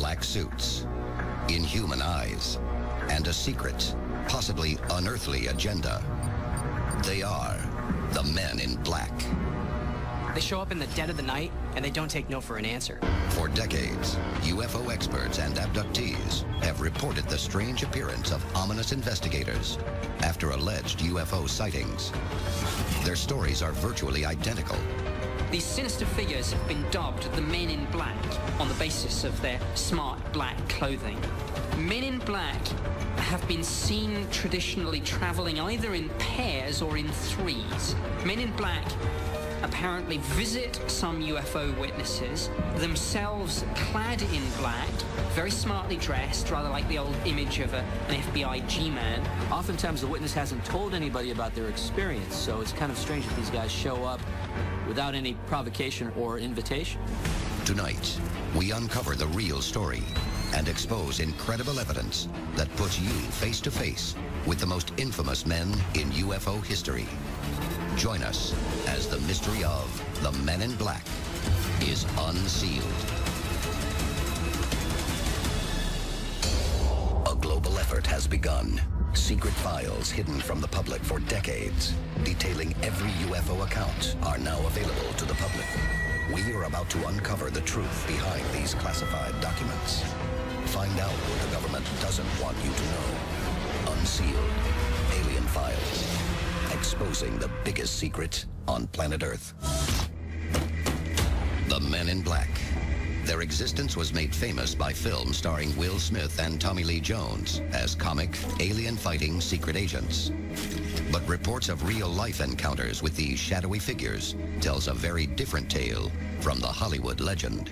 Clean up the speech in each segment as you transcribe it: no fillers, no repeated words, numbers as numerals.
black suits, inhuman eyes, and a secret, possibly unearthly agenda. They are the Men in Black. They show up in the dead of the night, and they don't take no for an answer. For decades, UFO experts and abductees have reported the strange appearance of ominous investigators after alleged UFO sightings. Their stories are virtually identical. These sinister figures have been dubbed the Men in Black on the basis of their smart black clothing. Men in Black have been seen traditionally traveling either in pairs or in threes. Men in Black apparently visit some UFO witnesses, themselves clad in black, very smartly dressed, rather like the old image of an FBI G-man. Oftentimes the witness hasn't told anybody about their experience, so it's kind of strange that these guys show up without any provocation or invitation. Tonight, we uncover the real story and expose incredible evidence that puts you face to face with the most infamous men in UFO history. Join us as the mystery of the Men in Black is unsealed. A global effort has begun. Secret files hidden from the public for decades, detailing every UFO account, are now available to the public. We are about to uncover the truth behind these classified documents. Find out what the government doesn't want you to know. Unsealed. Alien Files. Exposing the biggest secret on planet Earth. The Men in Black. Their existence was made famous by films starring Will Smith and Tommy Lee Jones as comic, alien-fighting secret agents. But reports of real-life encounters with these shadowy figures tells a very different tale from the Hollywood legend.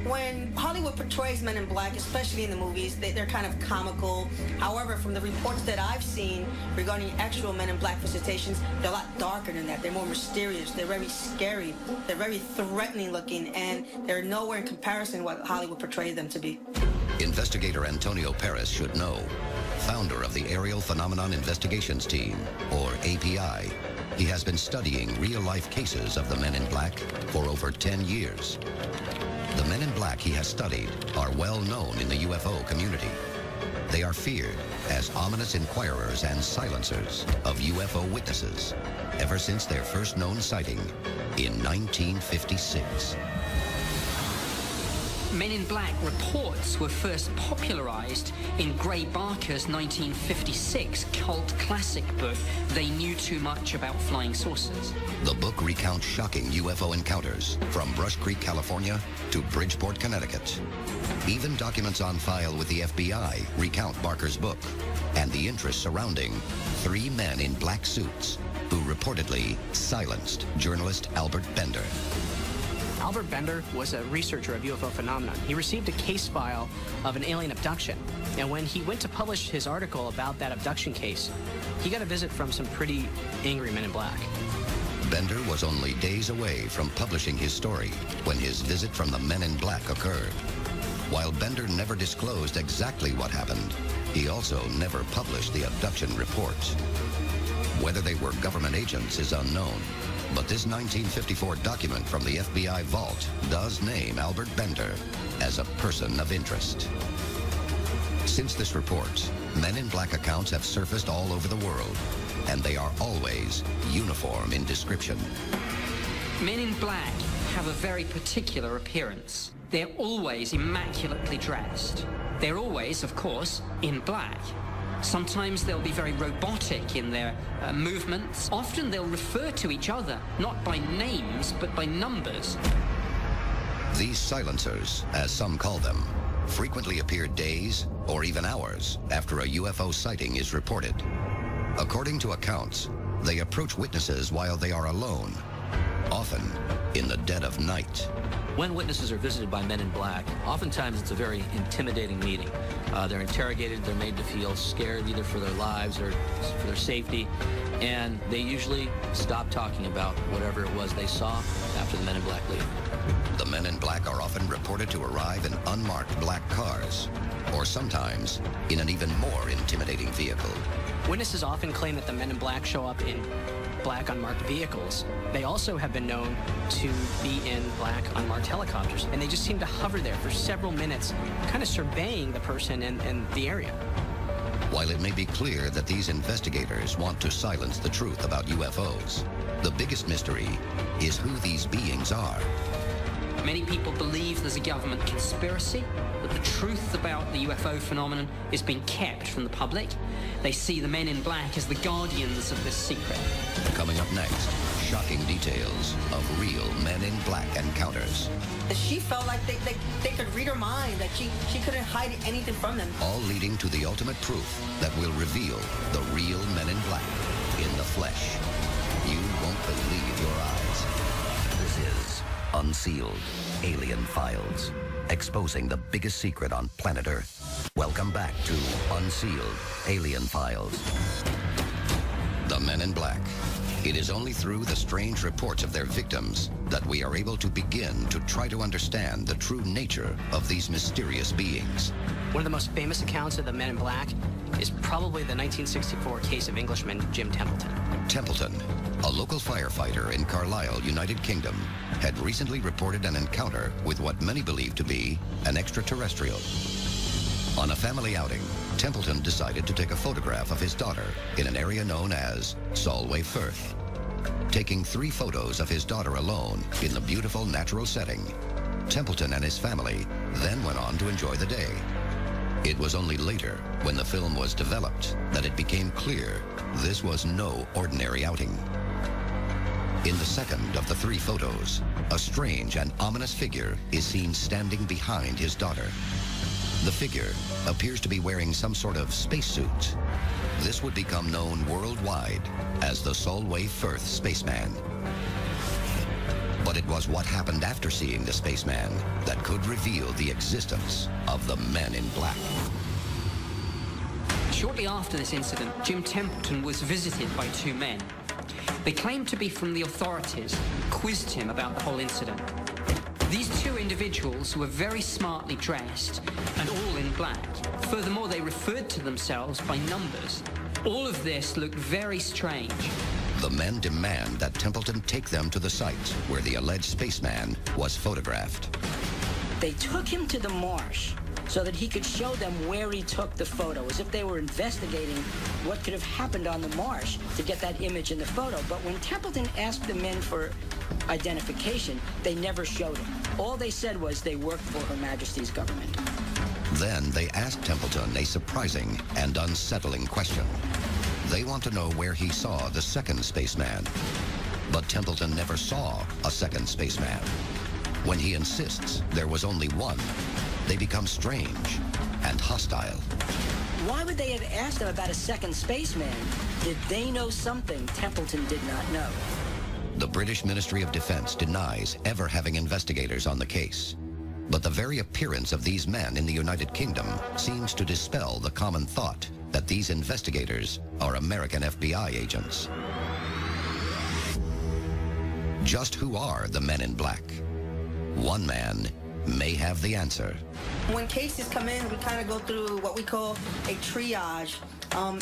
When Hollywood portrays Men in Black, especially in the movies, they're kind of comical. However, from the reports that I've seen regarding actual Men in Black visitations, they're a lot darker than that. They're more mysterious. They're very scary. They're very threatening looking, and they're nowhere in comparison to what Hollywood portrays them to be. Investigator Antonio Perez should know. Founder of the Aerial Phenomenon Investigations Team, or API, he has been studying real-life cases of the Men in Black for over 10 years. The Men in Black he has studied are well known in the UFO community. They are feared as ominous inquirers and silencers of UFO witnesses ever since their first known sighting in 1956. Men in Black reports were first popularized in Gray Barker's 1956 cult classic book, They Knew Too Much About Flying Saucers. The book recounts shocking UFO encounters from Brush Creek, California to Bridgeport, Connecticut. Even documents on file with the FBI recount Barker's book and the interest surrounding 3 men in black suits who reportedly silenced journalist Albert Bender. Albert Bender was a researcher of UFO phenomena. He received a case file of an alien abduction. And when he went to publish his article about that abduction case, he got a visit from some pretty angry Men in Black. Bender was only days away from publishing his story when his visit from the Men in Black occurred. While Bender never disclosed exactly what happened, he also never published the abduction report. Whether they were government agents is unknown, but this 1954 document from the FBI vault does name Albert Bender as a person of interest. Since this report, Men in Black accounts have surfaced all over the world, and they are always uniform in description. Men in Black have a very particular appearance. They're always immaculately dressed. They're always, of course, in black. Sometimes they'll be very robotic in their movements. Often they'll refer to each other, not by names, but by numbers. These silencers, as some call them, frequently appear days or even hours after a UFO sighting is reported. According to accounts, they approach witnesses while they are alone, often in the dead of night. When witnesses are visited by Men in Black, oftentimes it's a very intimidating meeting. They're interrogated, they're made to feel scared either for their lives or for their safety, and they usually stop talking about whatever it was they saw after the Men in Black leave. The Men in Black are often reported to arrive in unmarked black cars, or sometimes in an even more intimidating vehicle. Witnesses often claim that the Men in Black show up in black unmarked vehicles. They also have been known to be in black unmarked helicopters, and they just seem to hover there for several minutes, kind of surveying the person in the area. While it may be clear that these investigators want to silence the truth about UFOs, the biggest mystery is who these beings are. Many people believe there's a government conspiracy, that the truth about the UFO phenomenon is being kept from the public. They see the men in black as the guardians of this secret. Coming up next, shocking details of real men in black encounters. She felt like they could read her mind, that she couldn't hide anything from them. All leading to the ultimate proof that will reveal the real men in black in the flesh. You won't believe your eyes. This is Unsealed Alien Files, exposing the biggest secret on planet Earth. Welcome back to Unsealed Alien Files. The Men in Black. It is only through the strange reports of their victims that we are able to begin to try to understand the true nature of these mysterious beings. One of the most famous accounts of the Men in Black is probably the 1964 case of Englishman Jim Templeton. Templeton, a local firefighter in Carlisle, United Kingdom, had recently reported an encounter with what many believe to be an extraterrestrial. On a family outing, Templeton decided to take a photograph of his daughter in an area known as Solway Firth. Taking 3 photos of his daughter alone in the beautiful natural setting, Templeton and his family then went on to enjoy the day. It was only later, when the film was developed, that it became clear this was no ordinary outing. In the second of the 3 photos, a strange and ominous figure is seen standing behind his daughter. The figure appears to be wearing some sort of spacesuit. This would become known worldwide as the Solway Firth spaceman. But it was what happened after seeing the spaceman that could reveal the existence of the Men in Black. Shortly after this incident, Jim Templeton was visited by 2 men. They claimed to be from the authorities, quizzed him about the whole incident. These 2 individuals were very smartly dressed and all in black. Furthermore, they referred to themselves by numbers. All of this looked very strange. The men demand that Templeton take them to the site where the alleged spaceman was photographed. They took him to the marsh so that he could show them where he took the photo, as if they were investigating what could have happened on the marsh to get that image in the photo. But when Templeton asked the men for identification, they never showed him. All they said was they worked for Her Majesty's government. Then they asked Templeton a surprising and unsettling question. They want to know where he saw the second spaceman. But Templeton never saw a second spaceman. When he insists there was only one, they become strange and hostile. Why would they have asked him about a second spaceman? Did they know something Templeton did not know? The British Ministry of Defense denies ever having investigators on the case. But the very appearance of these men in the United Kingdom seems to dispel the common thought that these investigators are American FBI agents. Just who are the Men in Black? One man may have the answer. When cases come in, we kind of go through what we call a triage.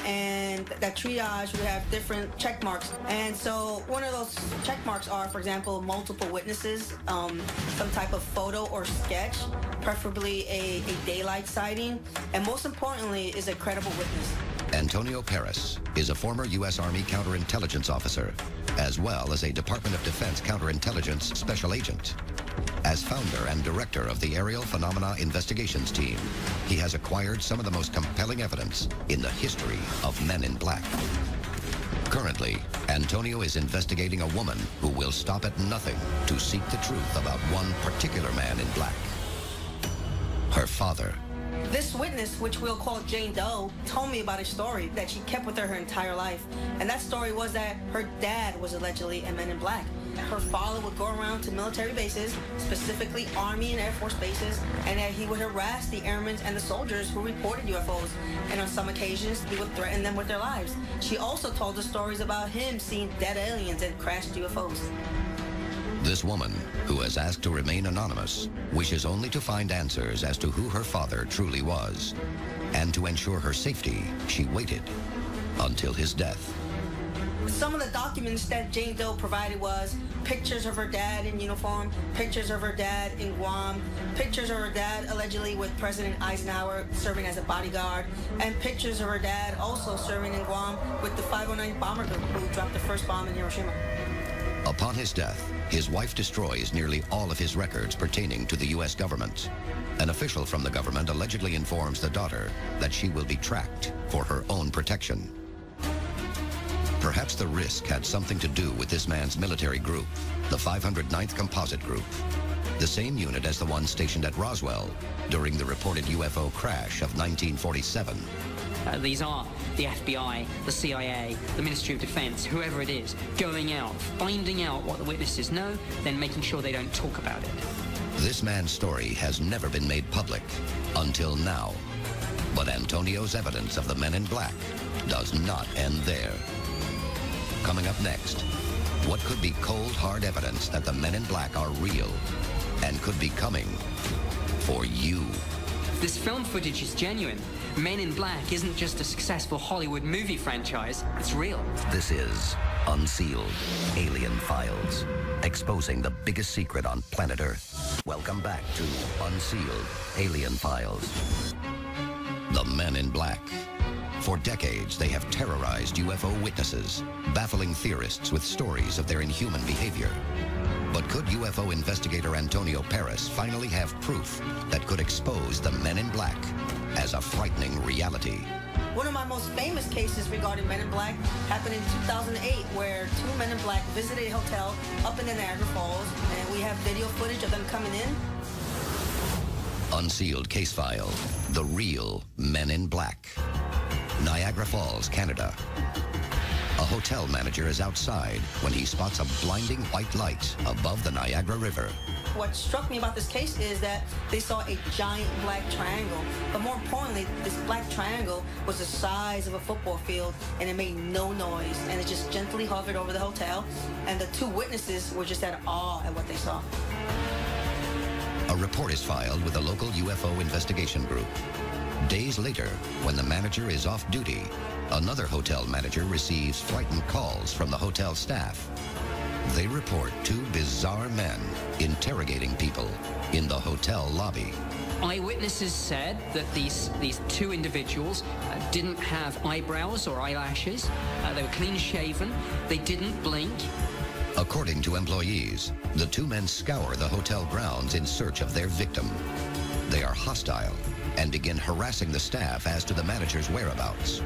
And that triage, we have different check marks. And so one of those check marks are, for example, multiple witnesses, some type of photo or sketch, preferably a daylight sighting, and most importantly is a credible witness. Antonio Paris is a former U.S. Army counterintelligence officer, as well as a Department of Defense counterintelligence special agent. As founder and director of the Aerial Phenomena Investigations Team, he has acquired some of the most compelling evidence in the history of Men in Black. Currently, Antonio is investigating a woman who will stop at nothing to seek the truth about one particular man in black. Her father. This witness, which we'll call Jane Doe, told me about a story that she kept with her entire life. And that story was that her dad was allegedly a Man in Black. Her father would go around to military bases, specifically Army and Air Force bases, and that he would harass the airmen and the soldiers who reported UFOs. And on some occasions, he would threaten them with their lives. She also told the stories about him seeing dead aliens and crashed UFOs. This woman, who has asked to remain anonymous, wishes only to find answers as to who her father truly was. And to ensure her safety, she waited until his death. Some of the documents that Jane Doe provided was pictures of her dad in uniform, pictures of her dad in Guam, pictures of her dad allegedly with President Eisenhower serving as a bodyguard, and pictures of her dad also serving in Guam with the 509 bomber group who dropped the first bomb in Hiroshima. Upon his death, his wife destroys nearly all of his records pertaining to the U.S. government. An official from the government allegedly informs the daughter that she will be tracked for her own protection. Perhaps the risk had something to do with this man's military group, the 509th Composite Group, the same unit as the one stationed at Roswell during the reported UFO crash of 1947. These are the FBI, the CIA, the Ministry of Defense, whoever it is, going out, finding out what the witnesses know, then making sure they don't talk about it. This man's story has never been made public until now. But Antonio's evidence of the Men in Black does not end there. Coming up next, what could be cold, hard evidence that the Men in Black are real and could be coming for you? This film footage is genuine. Men in Black isn't just a successful Hollywood movie franchise, it's real. This is Unsealed, Alien Files, exposing the biggest secret on planet Earth. Welcome back to Unsealed, Alien Files. The Men in Black. For decades, they have terrorized UFO witnesses, baffling theorists with stories of their inhuman behavior. But could UFO investigator Antonio Perez finally have proof that could expose the Men in Black as a frightening reality? One of my most famous cases regarding Men in Black happened in 2008, where two Men in Black visited a hotel up in the Niagara Falls, and we have video footage of them coming in. Unsealed case file, The Real Men in Black. Niagara Falls, Canada. A hotel manager is outside when he spots a blinding white light above the Niagara River. What struck me about this case is that they saw a giant black triangle, but more importantly, this black triangle was the size of a football field, and it made no noise, and it just gently hovered over the hotel, and the two witnesses were just at awe at what they saw. A report is filed with the local UFO investigation group. Days later, when the manager is off duty, another hotel manager receives frightened calls from the hotel staff. They report two bizarre men interrogating people in the hotel lobby. Eyewitnesses said that these two individuals didn't have eyebrows or eyelashes. They were clean-shaven. They didn't blink. According to employees, the two men scour the hotel grounds in search of their victim. They are hostile and begin harassing the staff as to the manager's whereabouts.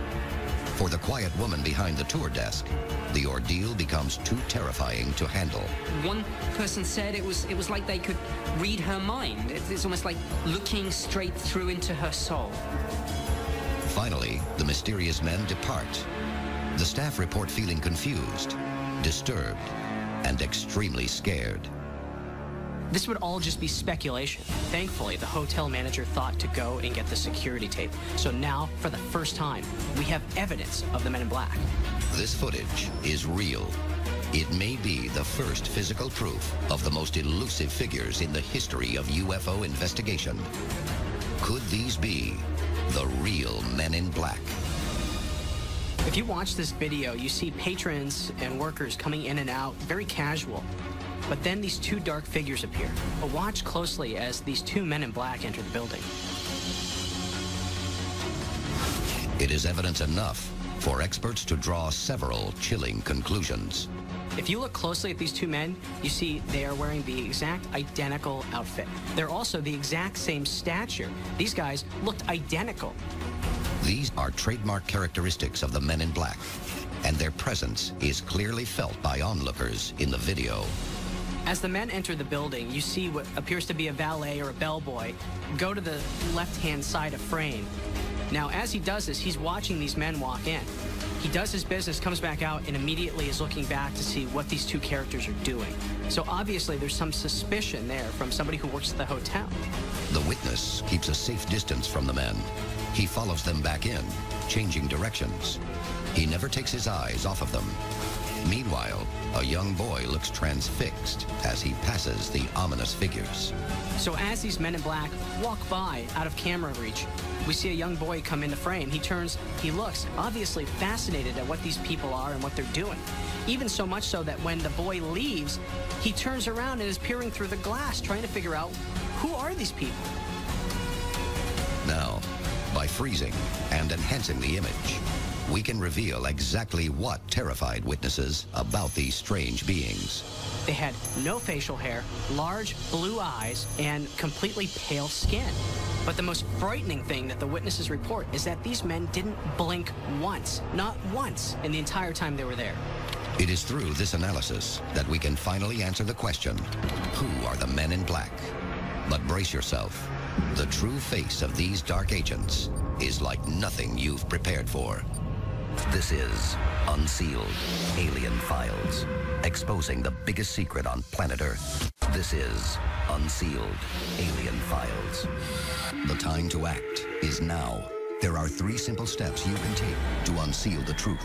For the quiet woman behind the tour desk, the ordeal becomes too terrifying to handle. One person said it was like they could read her mind. It's almost like looking straight through into her soul. Finally, the mysterious men depart. The staff report feeling confused, disturbed, and extremely scared. This would all just be speculation. Thankfully, the hotel manager thought to go and get the security tape. So now, for the first time, we have evidence of the Men in Black. This footage is real. It may be the first physical proof of the most elusive figures in the history of UFO investigation. Could these be the real Men in Black? If you watch this video, you see patrons and workers coming in and out, very casual. But then these two dark figures appear. But watch closely as these two Men in Black enter the building. It is evidence enough for experts to draw several chilling conclusions. If you look closely at these two men, you see they are wearing the exact identical outfit. They're also the exact same stature. These guys looked identical. These are trademark characteristics of the Men in Black, and their presence is clearly felt by onlookers in the video. As the men enter the building, you see what appears to be a valet or a bellboy go to the left-hand side of frame. Now, as he does this, he's watching these men walk in. He does his business, comes back out, and immediately is looking back to see what these two characters are doing. So obviously, there's some suspicion there from somebody who works at the hotel. The witness keeps a safe distance from the men. He follows them back in, changing directions. He never takes his eyes off of them. Meanwhile, A young boy looks transfixed as he passes the ominous figures. So as these men in black walk by out of camera reach, we see a young boy come into frame. He turns, he looks, obviously fascinated at what these people are and what they're doing. Even so much so that when the boy leaves, he turns around and is peering through the glass, trying to figure out, who are these people? Now, by freezing and enhancing the image, we can reveal exactly what terrified witnesses about these strange beings. They had no facial hair, large blue eyes, and completely pale skin. But the most frightening thing that the witnesses report is that these men didn't blink once, not once, in the entire time they were there. It is through this analysis that we can finally answer the question, who are the men in black? But brace yourself. The true face of these dark agents is like nothing you've prepared for. This is Unsealed Alien Files, exposing the biggest secret on planet Earth. This is Unsealed Alien Files. The time to act is now. There are 3 simple steps you can take to unseal the truth.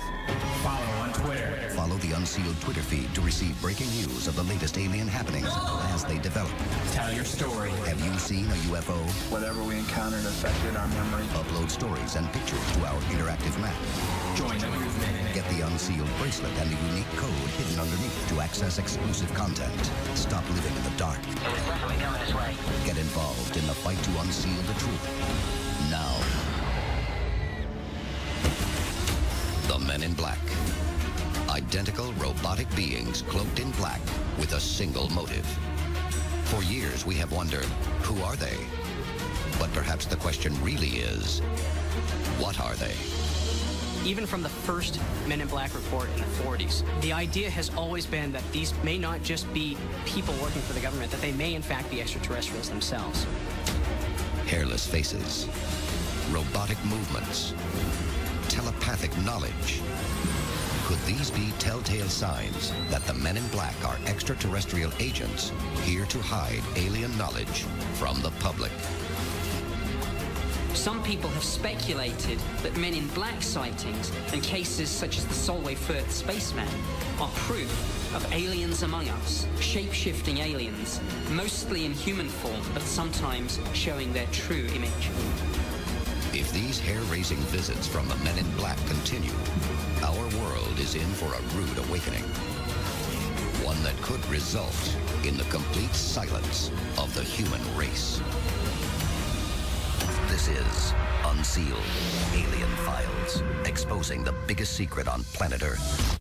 Follow on Twitter. Follow the Unsealed Twitter feed to receive breaking news of the latest alien happenings as they develop. Tell your story. Have you seen a UFO? Whatever we encountered affected our memory. Upload stories and pictures to our interactive map. Join the movement. Get the Unsealed bracelet and the unique code hidden underneath to access exclusive content. Stop living in the dark. It was definitely coming this way. Get involved in the fight to unseal the truth. Now. The Men in Black. Identical robotic beings cloaked in black with a single motive. For years we have wondered, who are they? But perhaps the question really is, what are they? Even from the first Men in Black report in the 40s, the idea has always been that these may not just be people working for the government, that they may in fact be extraterrestrials themselves. Hairless faces, robotic movements, telepathic knowledge. Could these be telltale signs that the Men in Black are extraterrestrial agents here to hide alien knowledge from the public? Some people have speculated that Men in Black sightings and cases such as the Solway Firth spaceman are proof of aliens among us, shape-shifting aliens, mostly in human form, but sometimes showing their true image. If these hair-raising visits from the Men in Black continue, our world is in for a rude awakening. One that could result in the complete silence of the human race. This is Unsealed Alien Files, exposing the biggest secret on planet Earth.